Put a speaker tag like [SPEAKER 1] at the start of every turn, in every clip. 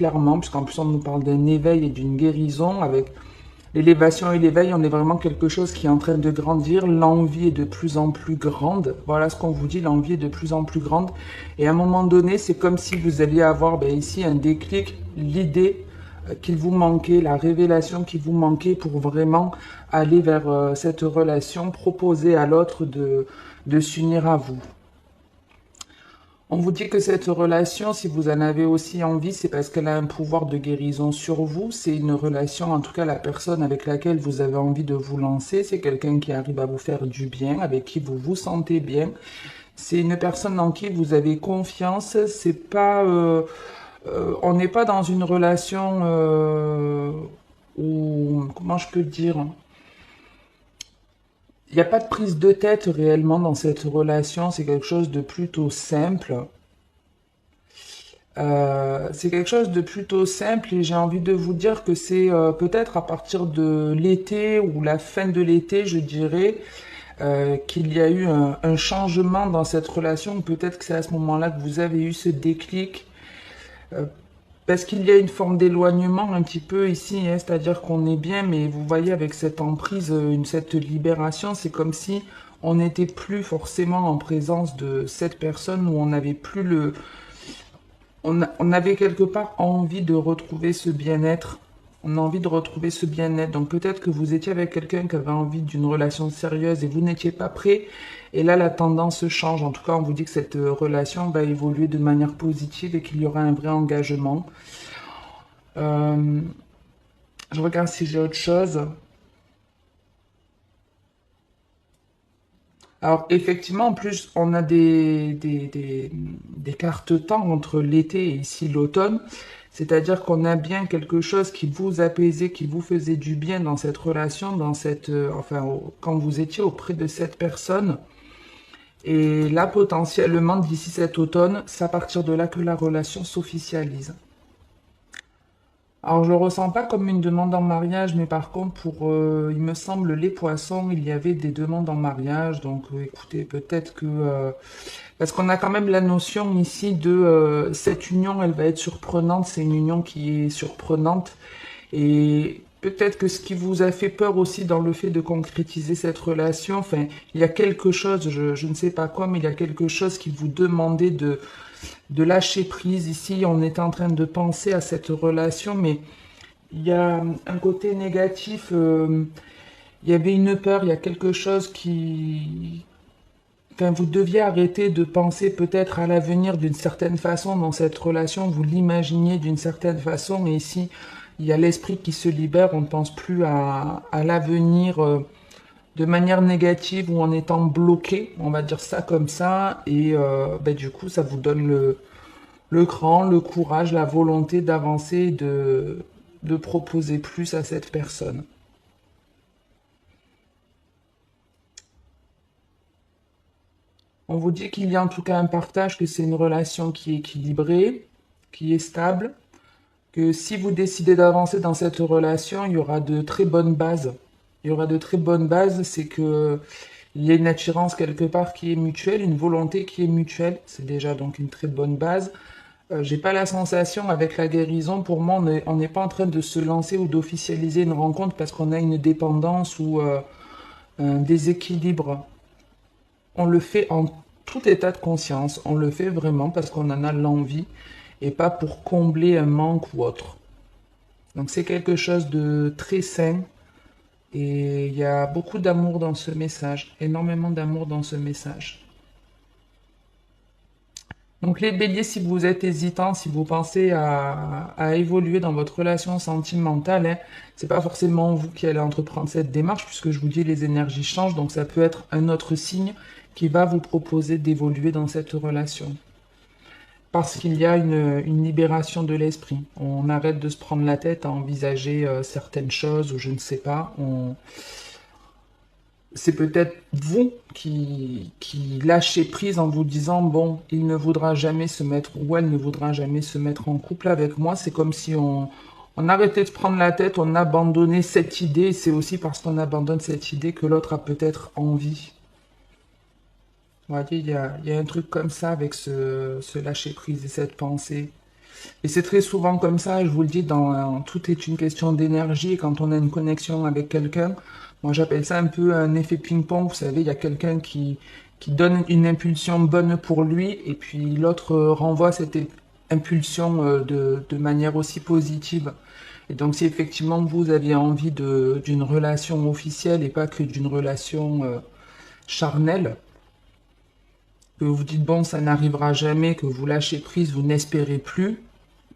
[SPEAKER 1] clairement, puisqu'en plus on nous parle d'un éveil et d'une guérison. Avec l'élévation et l'éveil, on est vraiment quelque chose qui est en train de grandir. L'envie est de plus en plus grande. Voilà ce qu'on vous dit, l'envie est de plus en plus grande. Et à un moment donné, c'est comme si vous alliez avoir ici un déclic, l'idée qu'il vous manquait, la révélation qu'il vous manquait pour vraiment aller vers cette relation, proposer à l'autre de s'unir à vous. On vous dit que cette relation, si vous en avez aussi envie, c'est parce qu'elle a un pouvoir de guérison sur vous. C'est une relation, en tout cas la personne avec laquelle vous avez envie de vous lancer, c'est quelqu'un qui arrive à vous faire du bien, avec qui vous vous sentez bien. C'est une personne en qui vous avez confiance. C'est pas, on n'est pas dans une relation où, comment je peux dire, il n'y a pas de prise de tête réellement dans cette relation. C'est quelque chose de plutôt simple. C'est quelque chose de plutôt simple et j'ai envie de vous dire que c'est peut-être à partir de l'été ou la fin de l'été, je dirais, qu'il y a eu un changement dans cette relation. Peut-être que c'est à ce moment-là que vous avez eu ce déclic. euh, Parce qu'il y a une forme d'éloignement un petit peu ici, hein, c'est-à-dire qu'on est bien, mais vous voyez avec cette emprise, cette libération, c'est comme si on n'était plus forcément en présence de cette personne où on n'avait plus on avait quelque part envie de retrouver ce bien-être. On a envie de retrouver ce bien-être. Donc peut-être que vous étiez avec quelqu'un qui avait envie d'une relation sérieuse et vous n'étiez pas prêt. Et là, la tendance change. En tout cas, on vous dit que cette relation va évoluer de manière positive et qu'il y aura un vrai engagement. Euh, je regarde si j'ai autre chose. Alors effectivement, en plus, on a des cartes temps entre l'été et ici l'automne. C'est-à-dire qu'on a bien quelque chose qui vous apaisait, qui vous faisait du bien dans cette relation, dans cette, quand vous étiez auprès de cette personne. Et là, potentiellement, d'ici cet automne, c'est à partir de là que la relation s'officialise. Alors, je le ressens pas comme une demande en mariage, mais par contre, pour, il me semble, les poissons, il y avait des demandes en mariage. Donc, écoutez, peut-être que, parce qu'on a quand même la notion ici de cette union, elle va être surprenante. C'est une union qui est surprenante. Et peut-être que ce qui vous a fait peur aussi dans le fait de concrétiser cette relation, enfin, il y a quelque chose, je ne sais pas quoi, mais il y a quelque chose qui vous demandait de lâcher prise. Ici, on était en train de penser à cette relation, mais il y a un côté négatif. Il y avait une peur, il y a quelque chose qui... Enfin, vous deviez arrêter de penser peut-être à l'avenir d'une certaine façon dans cette relation, vous l'imaginiez d'une certaine façon, et ici, il y a l'esprit qui se libère, on ne pense plus à l'avenir de manière négative ou en étant bloqué, on va dire ça comme ça, et du coup, ça vous donne le cran, le courage, la volonté d'avancer, de proposer plus à cette personne. On vous dit qu'il y a en tout cas un partage, que c'est une relation qui est équilibrée, qui est stable, que si vous décidez d'avancer dans cette relation, il y aura de très bonnes bases. Il y aura de très bonnes bases, c'est que il y a une attirance quelque part qui est mutuelle, une volonté qui est mutuelle. C'est déjà donc une très bonne base. J'ai pas la sensation avec la guérison, pour moi, on n'est pas en train de se lancer ou d'officialiser une rencontre parce qu'on a une dépendance ou un déséquilibre. On le fait en tout état de conscience. On le fait vraiment parce qu'on en a l'envie et pas pour combler un manque ou autre. Donc c'est quelque chose de très sain et il y a beaucoup d'amour dans ce message, énormément d'amour dans ce message. Donc les béliers, si vous êtes hésitant, si vous pensez à évoluer dans votre relation sentimentale, hein, c'est pas forcément vous qui allez entreprendre cette démarche puisque je vous dis les énergies changent, donc ça peut être un autre signe qui va vous proposer d'évoluer dans cette relation. Parce qu'il y a une libération de l'esprit. On arrête de se prendre la tête à envisager certaines choses ou je ne sais pas. C'est peut-être vous qui lâchez prise en vous disant, bon, il ne voudra jamais se mettre, ou elle ne voudra jamais se mettre en couple avec moi. C'est comme si on arrêtait de se prendre la tête, on abandonnait cette idée. Et c'est aussi parce qu'on abandonne cette idée que l'autre a peut-être envie. Vous voyez, il y a un truc comme ça avec ce lâcher prise et cette pensée. Et c'est très souvent comme ça, je vous le dis, tout est une question d'énergie. Quand on a une connexion avec quelqu'un, moi j'appelle ça un peu un effet ping-pong. Vous savez, il y a quelqu'un qui donne une impulsion bonne pour lui, et puis l'autre renvoie cette impulsion de manière aussi positive. Et donc si effectivement vous aviez envie d'une relation officielle et pas que d'une relation charnelle, que vous dites bon ça n'arrivera jamais, que vous lâchez prise, vous n'espérez plus,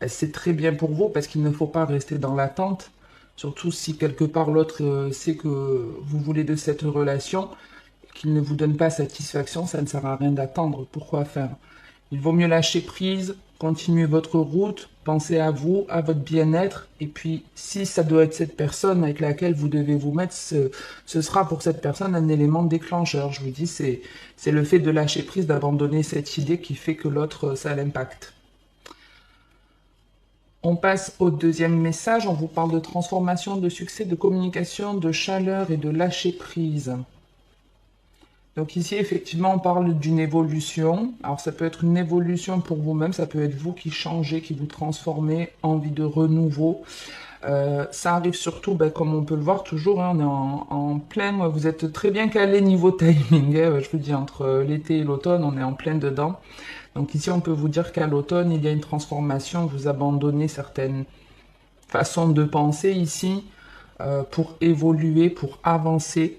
[SPEAKER 1] ben, c'est très bien pour vous parce qu'il ne faut pas rester dans l'attente. Surtout si quelque part l'autre sait que vous voulez de cette relation, qu'il ne vous donne pas satisfaction, ça ne sert à rien d'attendre. Pourquoi faire? Il vaut mieux lâcher prise, continuer votre route, pensez à vous, à votre bien-être, et puis si ça doit être cette personne avec laquelle vous devez vous mettre, ce sera pour cette personne un élément déclencheur. Je vous dis, c'est le fait de lâcher prise, d'abandonner cette idée qui fait que l'autre, ça l'impacte. On passe au deuxième message, on vous parle de transformation, de succès, de communication, de chaleur et de lâcher prise. Donc ici, effectivement, on parle d'une évolution. Alors ça peut être une évolution pour vous-même, ça peut être vous qui changez, qui vous transformez, envie de renouveau. Ça arrive surtout, ben, comme on peut le voir toujours, hein, on est en plein, vous êtes très bien calé niveau timing, hein, je vous dis, entre l'été et l'automne, on est en plein dedans. Donc ici, on peut vous dire qu'à l'automne, il y a une transformation, vous abandonnez certaines façons de penser ici pour évoluer, pour avancer.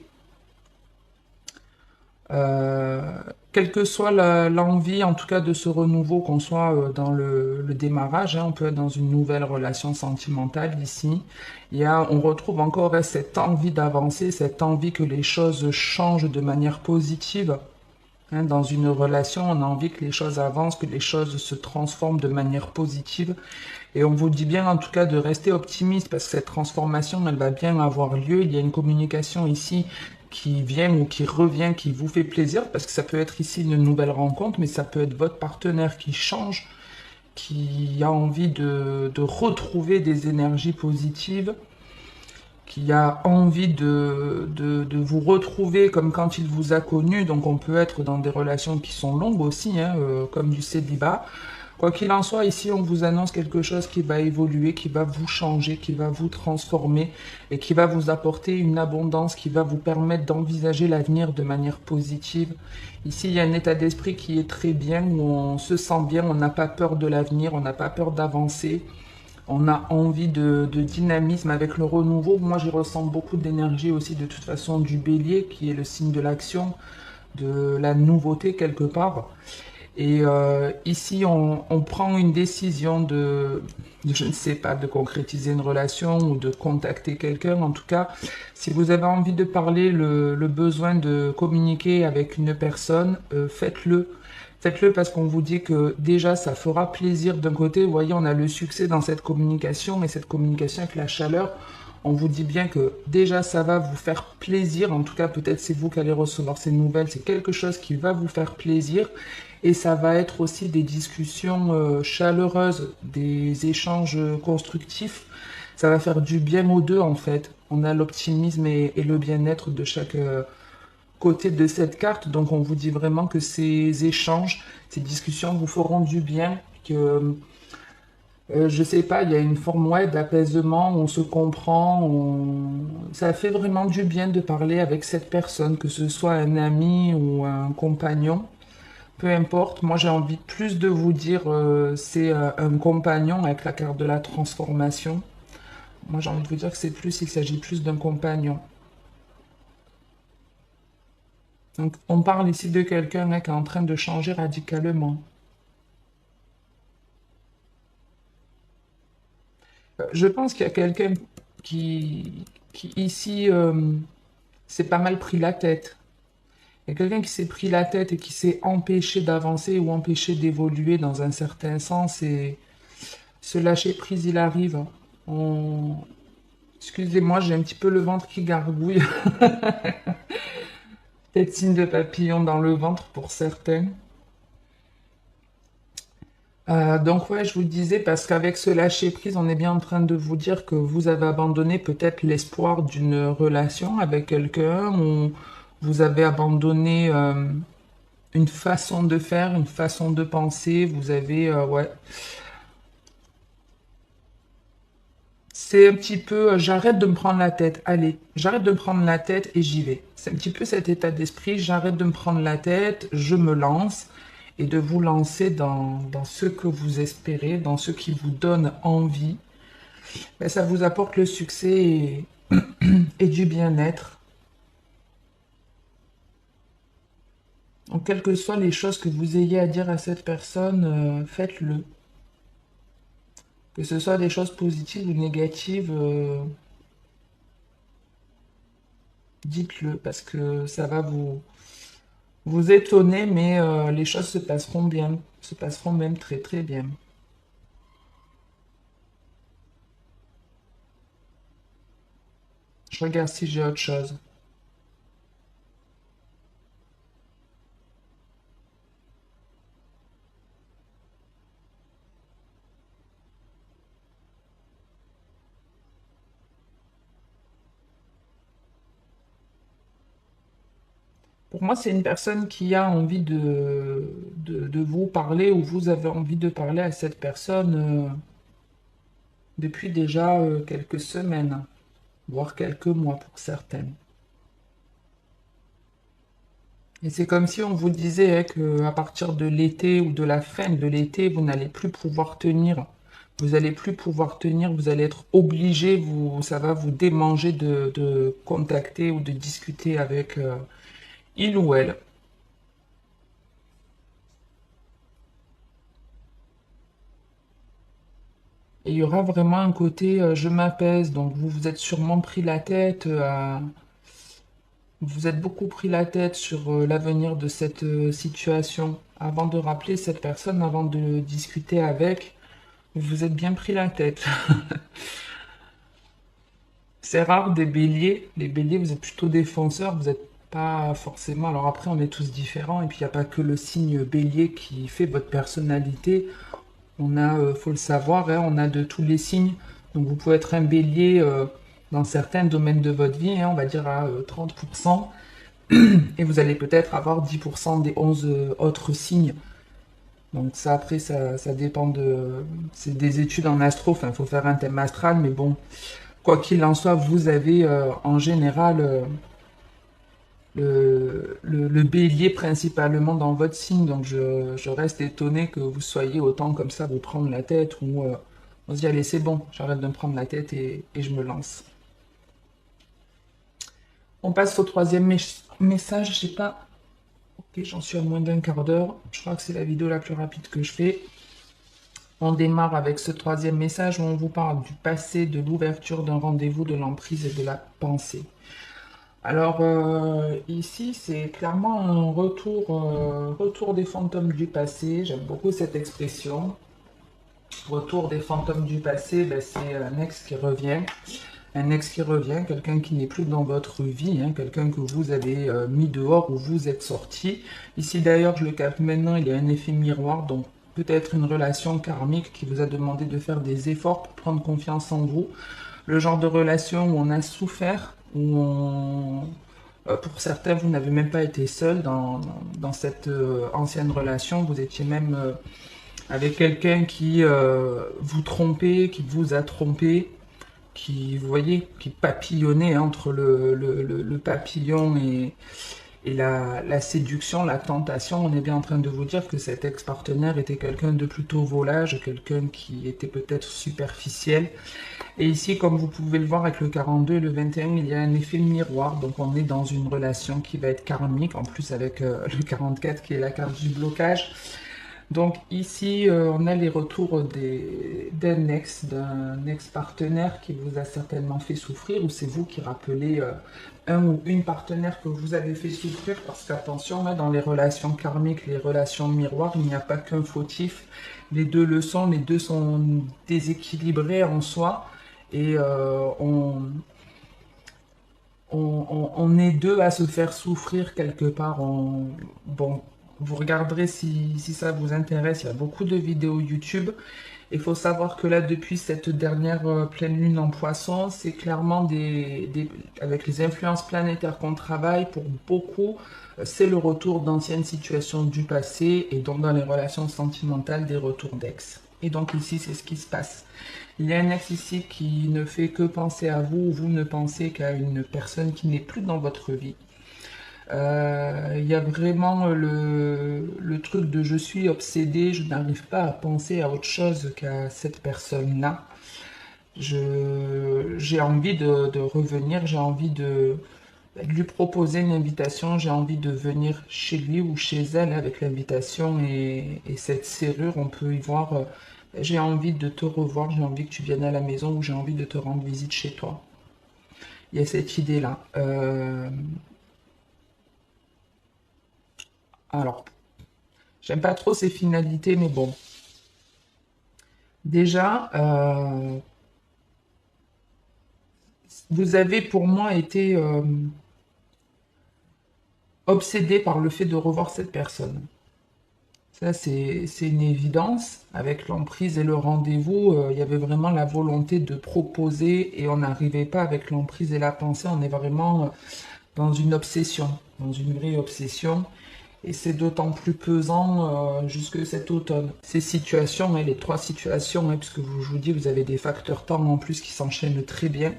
[SPEAKER 1] Euh, Quelle que soit l'envie, en tout cas, de ce renouveau, qu'on soit dans le démarrage, hein, on peut être dans une nouvelle relation sentimentale ici. On retrouve encore cette envie d'avancer, cette envie que les choses changent de manière positive. Hein, dans une relation, on a envie que les choses avancent, que les choses se transforment de manière positive. Et on vous dit bien en tout cas de rester optimiste parce que cette transformation, elle va bien avoir lieu. Il y a une communication ici qui vient ou qui revient, qui vous fait plaisir parce que ça peut être ici une nouvelle rencontre, mais ça peut être votre partenaire qui change, qui a envie de retrouver des énergies positives, qui a envie de vous retrouver comme quand il vous a connu. Donc on peut être dans des relations qui sont longues aussi, hein, comme du célibat. Quoi qu'il en soit, ici on vous annonce quelque chose qui va évoluer, qui va vous changer, qui va vous transformer et qui va vous apporter une abondance, qui va vous permettre d'envisager l'avenir de manière positive. Ici, il y a un état d'esprit qui est très bien, où on se sent bien, on n'a pas peur de l'avenir, on n'a pas peur d'avancer. On a envie de dynamisme avec le renouveau. Moi, j'y ressens beaucoup d'énergie aussi, de toute façon, du bélier, qui est le signe de l'action, de la nouveauté quelque part. Et ici, on prend une décision je ne sais pas, de concrétiser une relation ou de contacter quelqu'un. En tout cas, si vous avez envie de parler, le besoin de communiquer avec une personne, faites-le. Faites-le parce qu'on vous dit que déjà, ça fera plaisir d'un côté. Vous voyez, on a le succès dans cette communication et cette communication avec la chaleur. On vous dit bien que déjà, ça va vous faire plaisir. En tout cas, peut-être c'est vous qui allez recevoir ces nouvelles. C'est quelque chose qui va vous faire plaisir. Et ça va être aussi des discussions chaleureuses, des échanges constructifs. Ça va faire du bien aux deux, en fait. On a l'optimisme et le bien-être de chaque côté de cette carte. Donc, on vous dit vraiment que ces échanges, ces discussions vous feront du bien, que je sais pas, il y a une forme ouais, d'apaisement, on se comprend, ça fait vraiment du bien de parler avec cette personne, que ce soit un ami ou un compagnon, peu importe. Moi j'ai envie plus de vous dire c'est un compagnon avec la carte de la transformation. Moi j'ai envie de vous dire que il s'agit plus d'un compagnon. Donc on parle ici de quelqu'un qui est en train de changer radicalement. Je pense qu'il y a quelqu'un qui ici s'est pas mal pris la tête. Il y a quelqu'un qui s'est pris la tête et qui s'est empêché d'avancer ou empêché d'évoluer dans un certain sens et ce lâcher prise, il arrive. On... Excusez-moi, j'ai un petit peu le ventre qui gargouille. Peut-être signe de papillon dans le ventre pour certains. Donc ouais, je vous le disais, parce qu'avec ce lâcher prise, on est bien en train de vous dire que vous avez abandonné peut-être l'espoir d'une relation avec quelqu'un, ou vous avez abandonné une façon de faire, une façon de penser, vous avez ouais, C'est un petit peu, j'arrête de me prendre la tête. Allez, j'arrête de me prendre la tête et j'y vais. C'est un petit peu cet état d'esprit. J'arrête de me prendre la tête, je me lance. Et de vous lancer dans ce que vous espérez, dans ce qui vous donne envie. Ben, ça vous apporte le succès et du bien-être. Donc, quelles que soient les choses que vous ayez à dire à cette personne, faites-le. Que ce soit des choses positives ou négatives, dites-le parce que ça va vous étonner, mais les choses se passeront bien, se passeront même très très bien. Je regarde si j'ai autre chose. Pour moi, c'est une personne qui a envie de vous parler ou vous avez envie de parler à cette personne depuis déjà quelques semaines, voire quelques mois pour certaines. Et c'est comme si on vous disait qu'à partir de l'été ou de la fin de l'été, vous n'allez plus pouvoir tenir. Vous allez plus pouvoir tenir, vous allez être obligé, ça va vous démanger de contacter ou de discuter avec il ou elle. Et il y aura vraiment un côté je m'apaise, donc vous vous êtes sûrement pris la tête vous êtes beaucoup pris la tête sur l'avenir de cette situation. Avant de rappeler cette personne, avant de discuter avec, vous vous êtes bien pris la tête. C'est rare des béliers. Les béliers, vous êtes plutôt défenseurs, vous n'êtes pas forcément. Alors après, on est tous différents, et puis il n'y a pas que le signe bélier qui fait votre personnalité. On a, faut le savoir, hein, on a de tous les signes. Donc vous pouvez être un bélier dans certains domaines de votre vie, hein, on va dire à 30%, et vous allez peut-être avoir 10% des 11 autres signes. Donc ça, après, ça dépend de... C'est des études en astro, enfin, il faut faire un thème astral, mais bon, quoi qu'il en soit, vous avez en général le bélier principalement dans votre signe, donc je reste étonné que vous soyez autant comme ça, vous prendre la tête, ou on se dit, allez, c'est bon, j'arrête de me prendre la tête et je me lance. On passe au troisième message, je sais pas, ok, j'en suis à moins d'un quart d'heure, je crois que c'est la vidéo la plus rapide que je fais. On démarre avec ce troisième message où on vous parle du passé, de l'ouverture d'un rendez-vous, de l'emprise et de la pensée. Alors ici, c'est clairement un retour des fantômes du passé. J'aime beaucoup cette expression. Retour des fantômes du passé, ben, c'est un ex qui revient. Un ex qui revient, quelqu'un qui n'est plus dans votre vie, hein, quelqu'un que vous avez mis dehors ou vous êtes sorti. Ici d'ailleurs, je le capte maintenant, il y a un effet miroir, donc peut-être une relation karmique qui vous a demandé de faire des efforts pour prendre confiance en vous. Le genre de relation où on a souffert, où pour certains, vous n'avez même pas été seul dans cette ancienne relation, vous étiez même avec quelqu'un qui vous trompait, qui vous a trompé, qui, vous voyez, qui papillonnait entre le papillon et la séduction, la tentation. On est bien en train de vous dire que cet ex-partenaire était quelqu'un de plutôt volage, quelqu'un qui était peut-être superficiel. Et ici, comme vous pouvez le voir avec le 42 et le 21, il y a un effet miroir. Donc on est dans une relation qui va être karmique, en plus avec le 44 qui est la carte du blocage. Donc ici, on a les retours d'un ex-partenaire qui vous a certainement fait souffrir, ou c'est vous qui rappelez un ou une partenaire que vous avez fait souffrir, parce qu'attention, là, dans les relations karmiques, les relations miroirs, il n'y a pas qu'un fautif. Les deux le sont, les deux sont déséquilibrés en soi, et on est deux à se faire souffrir quelque part. Bon, vous regarderez si ça vous intéresse, il y a beaucoup de vidéos YouTube. Il faut savoir que là, depuis cette dernière pleine lune en poisson, c'est clairement avec les influences planétaires qu'on travaille, pour beaucoup, c'est le retour d'anciennes situations du passé, et donc dans les relations sentimentales, des retours d'ex. Et donc ici, c'est ce qui se passe. Il y a un ex ici qui ne fait que penser à vous, ou vous ne pensez qu'à une personne qui n'est plus dans votre vie. Il y a vraiment le truc de je suis obsédé, je n'arrive pas à penser à autre chose qu'à cette personne-là. J'ai envie de revenir, j'ai envie de lui proposer une invitation, j'ai envie de venir chez lui ou chez elle avec l'invitation et cette serrure, on peut y voir, j'ai envie de te revoir, j'ai envie que tu viennes à la maison ou j'ai envie de te rendre visite chez toi. Il y a cette idée-là. Alors, j'aime pas trop ces finalités, mais bon. Déjà, vous avez pour moi été obsédé par le fait de revoir cette personne. Ça, c'est une évidence. Avec l'emprise et le rendez-vous, il y avait vraiment la volonté de proposer et on n'arrivait pas avec l'emprise et la pensée. On est vraiment dans une obsession, dans une vraie obsession. Et c'est d'autant plus pesant jusque cet automne. Ces situations, hein, les trois situations, hein, puisque je vous dis, vous avez des facteurs temps en plus qui s'enchaînent très bien.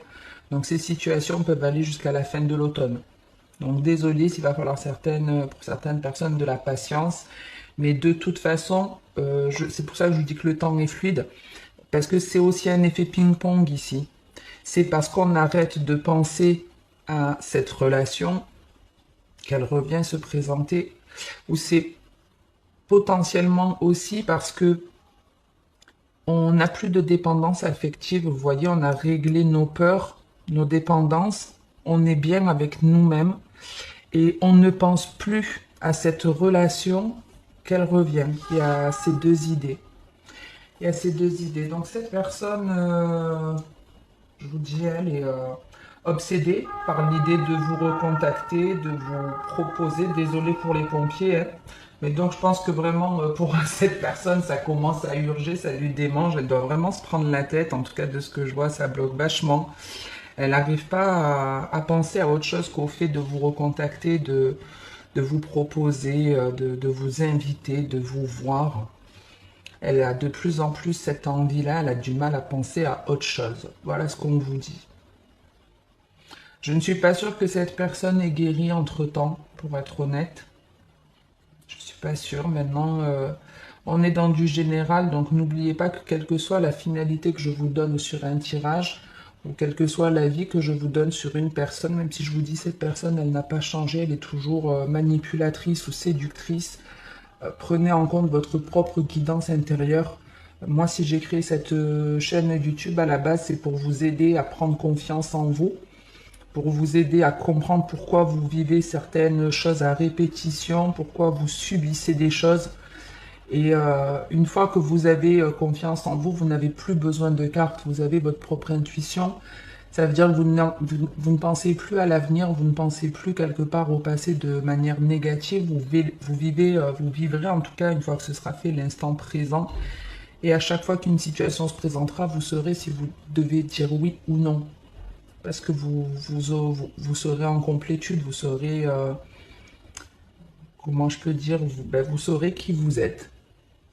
[SPEAKER 1] Donc ces situations peuvent aller jusqu'à la fin de l'automne. Donc désolé s'il va falloir pour certaines personnes de la patience, mais de toute façon, c'est pour ça que je vous dis que le temps est fluide, parce que c'est aussi un effet ping-pong ici. C'est parce qu'on arrête de penser à cette relation qu'elle revient se présenter, ou c'est potentiellement aussi parce que on n'a plus de dépendance affective. Vous voyez, on a réglé nos peurs, nos dépendances, on est bien avec nous-mêmes et on ne pense plus à cette relation qu'elle revient. Il y a ces deux idées. Il y a ces deux idées. Donc cette personne, je vous dis, elle est obsédée par l'idée de vous recontacter, de vous proposer. Désolé pour les pompiers, hein. Mais donc je pense que vraiment pour cette personne, ça commence à urger, ça lui démange. Elle doit vraiment se prendre la tête. En tout cas, de ce que je vois, ça bloque vachement. Elle n'arrive pas à penser à autre chose qu'au fait de vous recontacter, de vous proposer, de vous inviter, de vous voir. Elle a de plus en plus cette envie-là, elle a du mal à penser à autre chose. Voilà ce qu'on vous dit. Je ne suis pas sûre que cette personne ait guéri entre-temps, pour être honnête. Je ne suis pas sûre. Maintenant, on est dans du général, donc n'oubliez pas que quelle que soit la finalité que je vous donne sur un tirage, ou quelle que soit l'avis que je vous donne sur une personne, même si je vous dis cette personne, elle n'a pas changé, elle est toujours manipulatrice ou séductrice, prenez en compte votre propre guidance intérieure. Moi, si j'ai créé cette chaîne YouTube à la base, c'est pour vous aider à prendre confiance en vous, pour vous aider à comprendre pourquoi vous vivez certaines choses à répétition, pourquoi vous subissez des choses. Et une fois que vous avez confiance en vous, vous n'avez plus besoin de cartes, vous avez votre propre intuition. Ça veut dire que vous ne pensez plus à l'avenir, vous ne pensez plus quelque part au passé de manière négative, vous vivrez en tout cas, une fois que ce sera fait, l'instant présent. Et à chaque fois qu'une situation se présentera, vous saurez si vous devez dire oui ou non. Parce que vous serez en complétude, vous saurez, comment je peux dire, vous saurez qui vous êtes.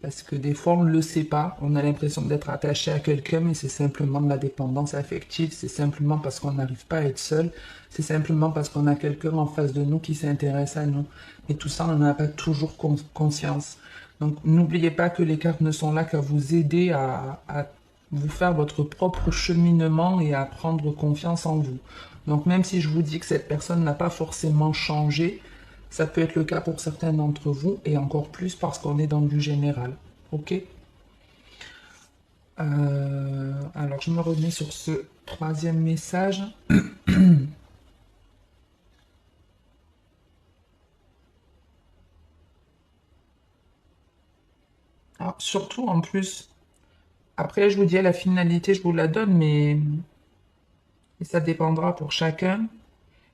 [SPEAKER 1] Parce que des fois, on ne le sait pas. On a l'impression d'être attaché à quelqu'un, mais c'est simplement de la dépendance affective. C'est simplement parce qu'on n'arrive pas à être seul. C'est simplement parce qu'on a quelqu'un en face de nous qui s'intéresse à nous. Et tout ça, on n'en a pas toujours conscience. Donc, n'oubliez pas que les cartes ne sont là qu'à vous aider à vous faire votre propre cheminement et à prendre confiance en vous. Donc, même si je vous dis que cette personne n'a pas forcément changé, ça peut être le cas pour certains d'entre vous, et encore plus parce qu'on est dans du général. Ok. Alors, je me remets sur ce troisième message. Alors, surtout en plus, après, je vous dis la finalité, je vous la donne, mais et ça dépendra pour chacun.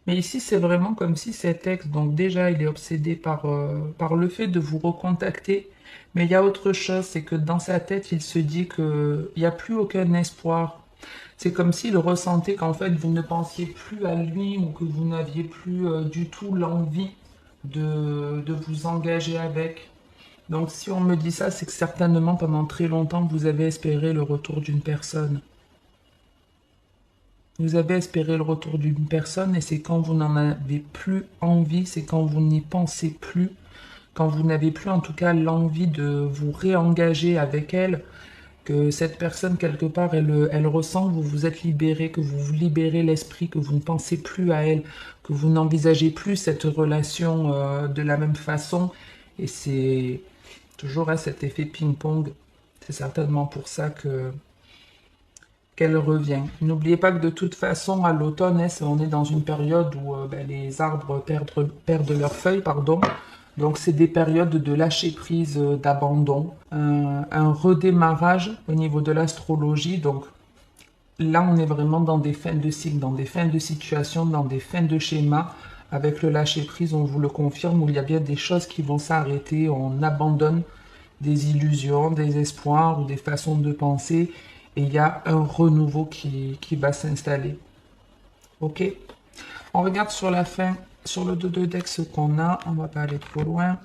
[SPEAKER 1] Mais ici, c'est vraiment comme si cet ex, donc déjà, il est obsédé par le fait de vous recontacter. Mais il y a autre chose, c'est que dans sa tête, il se dit qu'il n'y a plus aucun espoir. C'est comme s'il ressentait qu'en fait, vous ne pensiez plus à lui ou que vous n'aviez plus du tout l'envie de vous engager avec. Donc si on me dit ça, c'est que certainement pendant très longtemps, vous avez espéré le retour d'une personne. Vous avez espéré le retour d'une personne et c'est quand vous n'en avez plus envie, c'est quand vous n'y pensez plus, quand vous n'avez plus en tout cas l'envie de vous réengager avec elle, que cette personne quelque part, elle ressent que vous vous êtes libéré, que vous vous libérez l'esprit, que vous ne pensez plus à elle, que vous n'envisagez plus cette relation de la même façon. Et c'est toujours cet effet ping-pong. C'est certainement pour ça que qu'elle revient. N'oubliez pas que de toute façon, à l'automne, on est dans une période où les arbres perdent leurs feuilles, pardon. Donc c'est des périodes de lâcher prise, d'abandon, un redémarrage au niveau de l'astrologie. Donc là, on est vraiment dans des fins de cycle, dans des fins de situation, dans des fins de schéma. Avec le lâcher prise, on vous le confirme, où il y a bien des choses qui vont s'arrêter, on abandonne des illusions, des espoirs ou des façons de penser, et il y a un renouveau qui va s'installer. Ok? On regarde sur la fin, sur le dos de deck ce qu'on a, on va pas aller trop loin.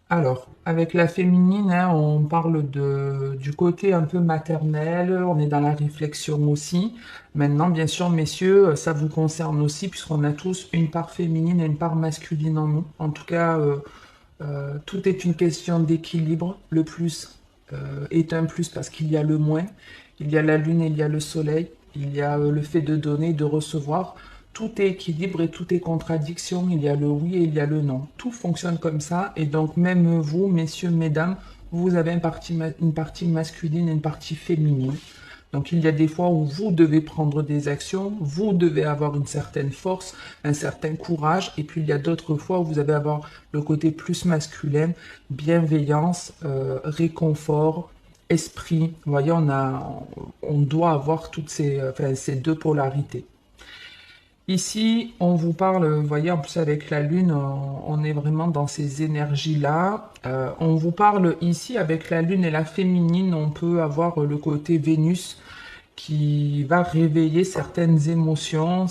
[SPEAKER 1] Alors, avec la féminine, hein, on parle du côté un peu maternel, on est dans la réflexion aussi. Maintenant, bien sûr, messieurs, ça vous concerne aussi, puisqu'on a tous une part féminine et une part masculine en nous. En tout cas, tout est une question d'équilibre. Le plus est un plus parce qu'il y a le moins. Il y a la lune et il y a le soleil. Il y a le fait de donner, de recevoir. Tout est équilibre et tout est contradiction. Il y a le oui et il y a le non. Tout fonctionne comme ça. Et donc, même vous, messieurs, mesdames, vous avez une partie masculine et une partie féminine. Donc il y a des fois où vous devez prendre des actions, vous devez avoir une certaine force, un certain courage, et puis il y a d'autres fois où vous allez avoir le côté plus masculin, bienveillance, réconfort, esprit. Vous voyez, on doit avoir toutes ces deux polarités. Ici, on vous parle, vous voyez, en plus avec la Lune, on est vraiment dans ces énergies-là. On vous parle ici, avec la Lune et la féminine, on peut avoir le côté Vénus qui va réveiller certaines émotions,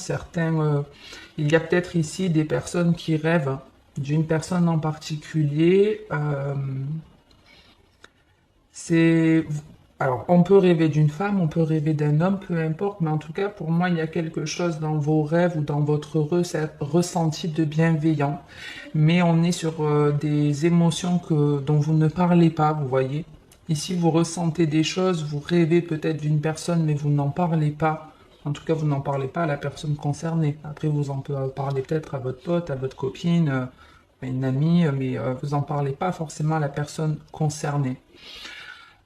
[SPEAKER 1] il y a peut-être ici des personnes qui rêvent d'une personne en particulier. C'est alors, on peut rêver d'une femme, on peut rêver d'un homme, peu importe, mais en tout cas, pour moi, il y a quelque chose dans vos rêves ou dans votre ressenti de bienveillant. Mais on est sur des émotions dont vous ne parlez pas, vous voyez. Ici, vous ressentez des choses, vous rêvez peut-être d'une personne, mais vous n'en parlez pas. En tout cas, vous n'en parlez pas à la personne concernée. Après, vous en parlez peut-être à votre pote, à votre copine, une amie, mais vous n'en parlez pas forcément à la personne concernée.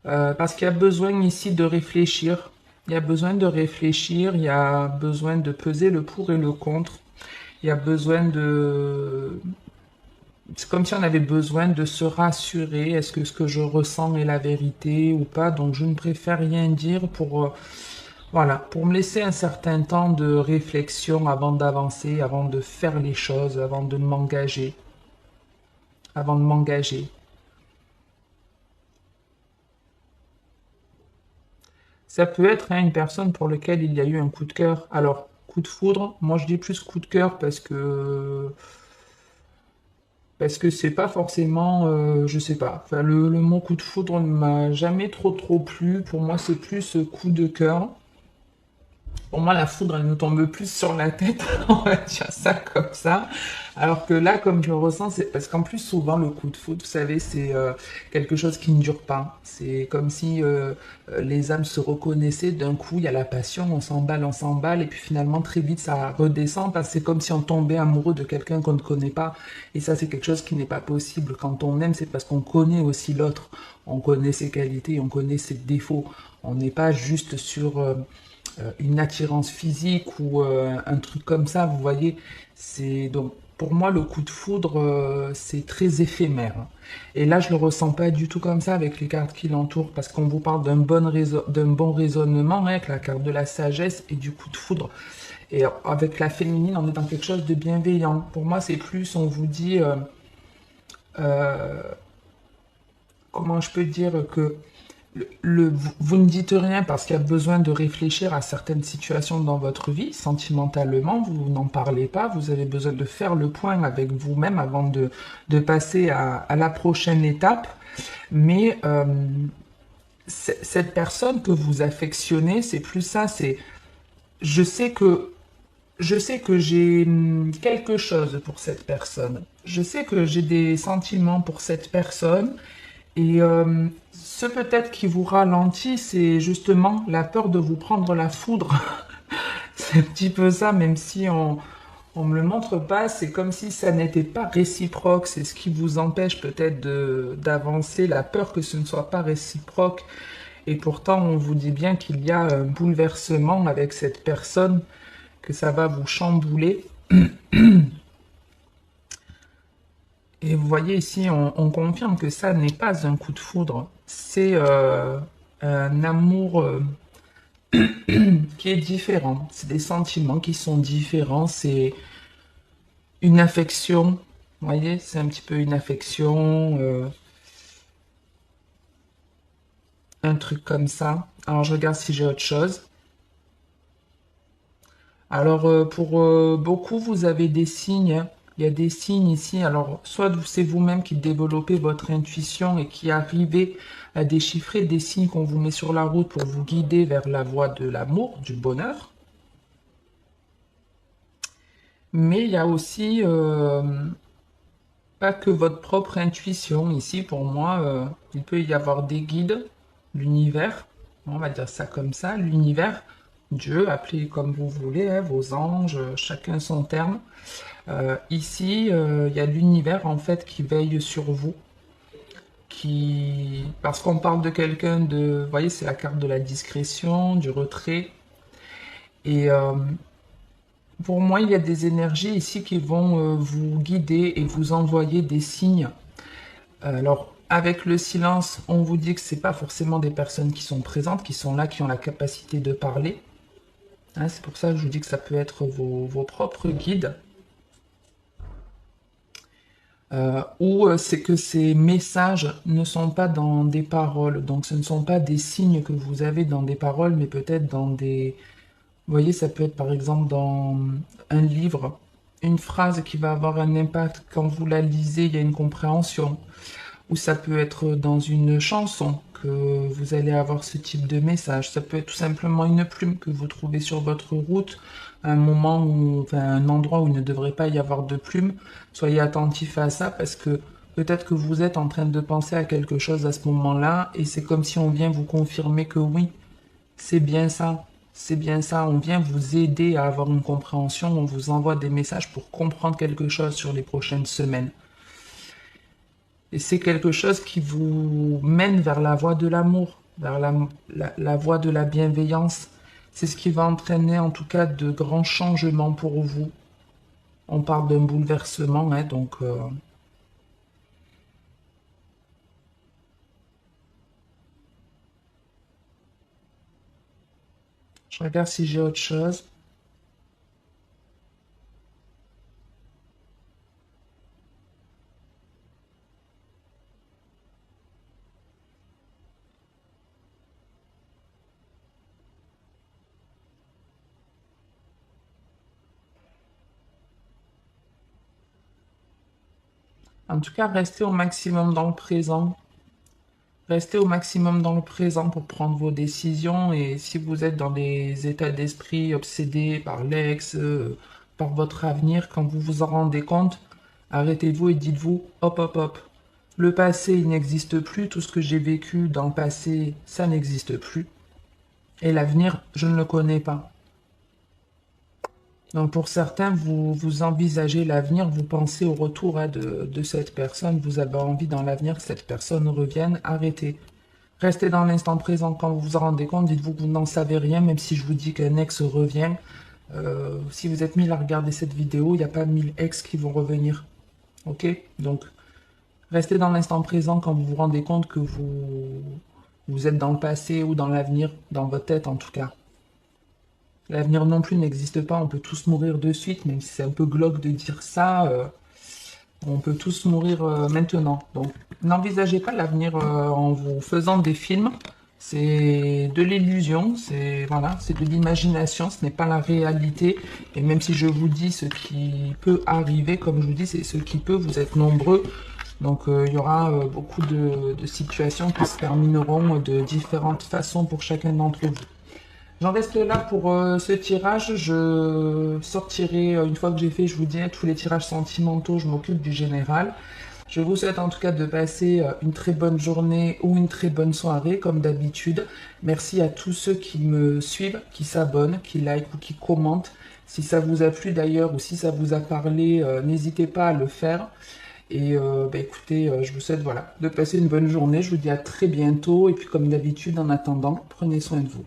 [SPEAKER 1] Parce qu'il y a besoin ici de réfléchir. Il y a besoin de réfléchir, il y a besoin de peser le pour et le contre. Il y a besoin de... C'est comme si on avait besoin de se rassurer. Est-ce que ce que je ressens est la vérité ou pas? Donc je ne préfère rien dire voilà, pour me laisser un certain temps de réflexion avant d'avancer, avant de faire les choses, avant de m'engager. Avant de m'engager. Ça peut être hein, une personne pour laquelle il y a eu un coup de cœur. Alors, coup de foudre, moi je dis plus coup de cœur parce que c'est pas forcément, je sais pas. Enfin, le mot coup de foudre ne m'a jamais trop plu. Pour moi, c'est plus coup de cœur. Pour moi, la foudre, elle nous tombe plus sur la tête, on va dire ça comme ça. Alors que là, comme je le ressens, c'est parce qu'en plus, souvent, le coup de foudre, vous savez, c'est quelque chose qui ne dure pas. C'est comme si les âmes se reconnaissaient d'un coup, il y a la passion, on s'emballe, et puis finalement, très vite, ça redescend, parce que c'est comme si on tombait amoureux de quelqu'un qu'on ne connaît pas. Et ça, c'est quelque chose qui n'est pas possible. Quand on aime, c'est parce qu'on connaît aussi l'autre. On connaît ses qualités, on connaît ses défauts. On n'est pas juste sur une attirance physique ou un truc comme ça, vous voyez. C'est donc pour moi le coup de foudre, c'est très éphémère. Et là, je le ressens pas du tout comme ça avec les cartes qui l'entourent, parce qu'on vous parle d'un bon raisonnement hein, avec la carte de la sagesse et du coup de foudre. Et avec la féminine, on est dans quelque chose de bienveillant. Pour moi, c'est plus, on vous dit, euh, comment je peux dire que vous ne dites rien parce qu'il y a besoin de réfléchir à certaines situations dans votre vie, sentimentalement, vous n'en parlez pas, vous avez besoin de faire le point avec vous-même avant de passer à la prochaine étape. Mais cette personne que vous affectionnez, c'est plus ça, c'est je sais que je sais que j'ai quelque chose pour cette personne. Je sais que j'ai des sentiments pour cette personne. Et ce peut-être qui vous ralentit, c'est justement la peur de vous prendre la foudre. C'est un petit peu ça, même si on me le montre pas, c'est comme si ça n'était pas réciproque. C'est ce qui vous empêche peut-être d'avancer, la peur que ce ne soit pas réciproque. Et pourtant, on vous dit bien qu'il y a un bouleversement avec cette personne, que ça va vous chambouler. Et vous voyez ici, on confirme que ça n'est pas un coup de foudre. C'est un amour qui est différent. C'est des sentiments qui sont différents. C'est une affection. Vous voyez, c'est un petit peu une affection, un truc comme ça. Alors, je regarde si j'ai autre chose. Alors, pour beaucoup, vous avez des signes. Il y a des signes ici. Alors, soit c'est vous-même qui développez votre intuition et qui arrivez à déchiffrer des signes qu'on vous met sur la route pour vous guider vers la voie de l'amour, du bonheur. Mais il y a aussi pas que votre propre intuition. Ici, pour moi, il peut y avoir des guides, l'univers, on va dire ça comme ça, l'univers, Dieu, appelez comme vous voulez, hein, vos anges, chacun son terme. Ici, il y a l'univers en fait qui veille sur vous, parce qu'on parle de quelqu'un de, vous voyez, c'est la carte de la discrétion, du retrait, et pour moi, il y a des énergies ici qui vont vous guider et vous envoyer des signes. Alors, avec le silence, on vous dit que c'est pas forcément des personnes qui sont présentes, qui sont là, qui ont la capacité de parler. Hein, c'est pour ça que je vous dis que ça peut être vos propres guides. Ou c'est que ces messages ne sont pas dans des paroles. Donc, ce ne sont pas des signes que vous avez dans des paroles, mais peut-être dans des... Vous voyez, ça peut être par exemple dans un livre, une phrase qui va avoir un impact. Quand vous la lisez, il y a une compréhension. Ou ça peut être dans une chanson que vous allez avoir ce type de message. Ça peut être tout simplement une plume que vous trouvez sur votre route, un moment où, enfin, un endroit où il ne devrait pas y avoir de plume. Soyez attentif à ça parce que peut-être que vous êtes en train de penser à quelque chose à ce moment-là et c'est comme si on vient vous confirmer que oui, c'est bien ça. C'est bien ça, on vient vous aider à avoir une compréhension, on vous envoie des messages pour comprendre quelque chose sur les prochaines semaines. Et c'est quelque chose qui vous mène vers la voie de l'amour, vers la voie de la bienveillance. C'est ce qui va entraîner en tout cas de grands changements pour vous. On parle d'un bouleversement, hein, donc je regarde si j'ai autre chose. En tout cas, restez au maximum dans le présent. Restez au maximum dans le présent pour prendre vos décisions et si vous êtes dans des états d'esprit obsédés par l'ex, par votre avenir, quand vous vous en rendez compte, arrêtez-vous et dites-vous, hop, hop, hop. Le passé, il n'existe plus. Tout ce que j'ai vécu dans le passé, ça n'existe plus. Et l'avenir, je ne le connais pas. Donc pour certains, vous envisagez l'avenir, vous pensez au retour hein, de cette personne, vous avez envie dans l'avenir que cette personne revienne, arrêtez. Restez dans l'instant présent. Quand vous vous en rendez compte, dites-vous que vous n'en savez rien, même si je vous dis qu'un ex revient. Si vous êtes 1000 à regarder cette vidéo, il n'y a pas 1000 ex qui vont revenir. Ok? Donc, restez dans l'instant présent quand vous vous rendez compte que vous êtes dans le passé ou dans l'avenir, dans votre tête en tout cas. L'avenir non plus n'existe pas, on peut tous mourir de suite, même si c'est un peu glauque de dire ça, on peut tous mourir maintenant. Donc n'envisagez pas l'avenir en vous faisant des films, C'est de l'illusion, c'est voilà, c'est de l'imagination, ce n'est pas la réalité. Et même si je vous dis ce qui peut arriver, comme je vous dis, c'est ce qui peut, vous êtes nombreux. Donc il y aura beaucoup de situations qui se termineront de différentes façons pour chacun d'entre vous. J'en reste là pour ce tirage. Je sortirai, une fois que j'ai fait, je vous dirai, tous les tirages sentimentaux, je m'occupe du général. Je vous souhaite en tout cas de passer une très bonne journée ou une très bonne soirée, comme d'habitude. Merci à tous ceux qui me suivent, qui s'abonnent, qui likent ou qui commentent. Si ça vous a plu d'ailleurs ou si ça vous a parlé, n'hésitez pas à le faire. Et écoutez, je vous souhaite voilà, de passer une bonne journée. Je vous dis à très bientôt. Et puis comme d'habitude, en attendant, prenez soin de vous.